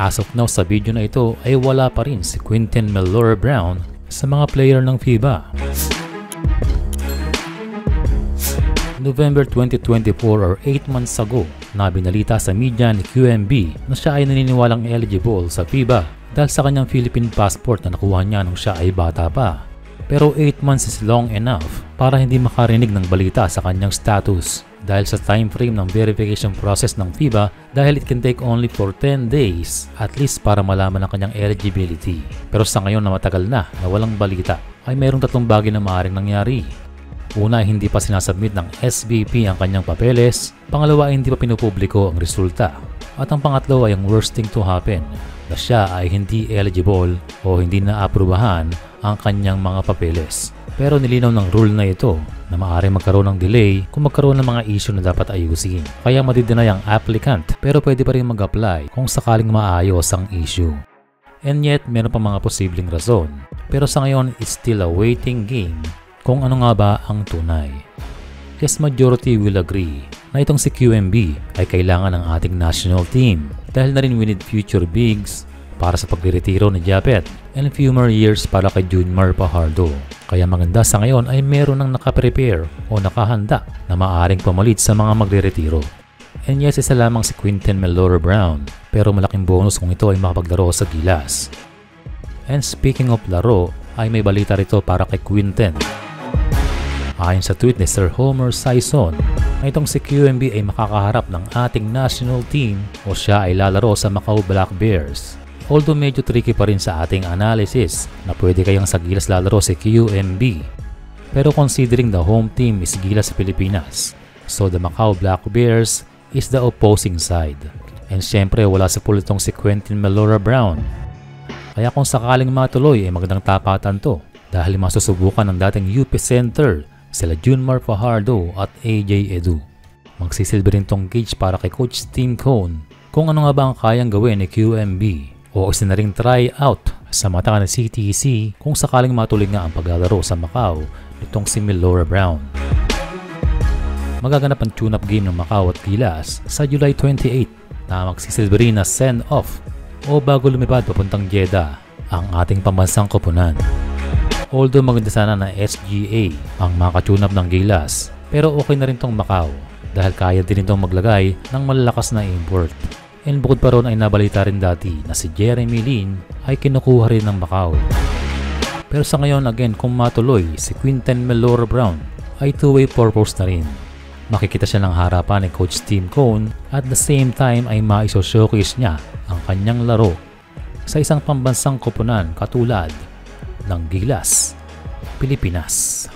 As of now sa video na ito ay wala pa rin si Quinton Mellora-Brown sa mga player ng FIBA. November 2024 or 8 months ago na binalita sa media ni QMB na siya ay naniniwalang eligible sa FIBA dahil sa kanyang Philippine passport na nakuha niya nung siya ay bata pa. Pero 8 months is long enough para hindi makarinig ng balita sa kanyang status dahil sa time frame ng verification process ng FIBA dahil it can take only for 10 days at least para malaman ang kanyang eligibility. Pero sa ngayon na matagal na walang balita ay mayroong tatlong bagay na maaaring nangyari. Una, hindi pa sinasubmit ng SBP ang kanyang papeles. Pangalawa, hindi pa pinupubliko ang resulta. At ang pangatlo ay ang worst thing to happen na siya ay hindi eligible o hindi na-aprubahan ang kanyang mga papeles. Pero nilinaw ng rule na ito na maaaring magkaroon ng delay kung magkaroon ng mga issue na dapat ayusin. Kaya madideny ang applicant pero pwede pa rin mag-apply kung sakaling maayos ang issue. And yet, meron pa mga posibleng rason. Pero sa ngayon, it's still a waiting game kung ano nga ba ang tunay. Yes, majority will agree na itong si QMB ay kailangan ng ating national team dahil na rin we need future bigs para sa pagre-retiro ni Japet and few more years para kay Junmar Fajardo. Kaya maganda sa ngayon ay meron ng nakaprepare o nakahanda na maaaring pamalit sa mga magre-retiro. And yes, isa lamang si Quinton Mellora-Brown pero malaking bonus kung ito ay makapaglaro sa Gilas. And speaking of laro, ay may balita rito para kay Quinton. Ayon sa tweet ni Sir Homer Sison na itong si QMB ay makakaharap ng ating national team o siya ay lalaro sa Macau Black Bears. Although medyo tricky pa rin sa ating analysis na pwede kayang sa Gilas lalaro si QMB. Pero considering the home team is Gilas Pilipinas, so the Macau Black Bears is the opposing side. And syempre wala sa pool itong si Quinton Mellora-Brown. Kaya kung sakaling matuloy ay magandang tapatan to dahil masusubukan ng dating UP Center sila Junmar Fajardo at AJ Edu. Magsisilbi rin tong gauge para kay Coach Tim Cone kung ano nga ba ang kayang gawin ni QMB o isa na ring try out sa mata ng CTC kung sakaling matuloy nga ang paglalaro sa Macau nitong si Mellora-Brown. Magaganap ang tune-up game ng Macau at Gilas sa July 28 na magsisilbi rin na send-off o bago lumipad papuntang Jeddah ang ating pambansang koponan. Although maganda sana na SGA ang makatune-up ng Gilas, pero okay na rin tong Macau dahil kaya din itong maglagay ng malalakas na import. And bukod pa ron ay nabalita rin dati na si Jeremy Lin ay kinukuha rin ng Macau. Pero sa ngayon again kung matuloy si Quinton Mellora-Brown ay two-way purpose na rin. Makikita siya ng harapan ni Coach Tim Cone at the same time ay maiso-showcase niya ang kanyang laro sa isang pambansang koponan katulad ng Gilas Pilipinas.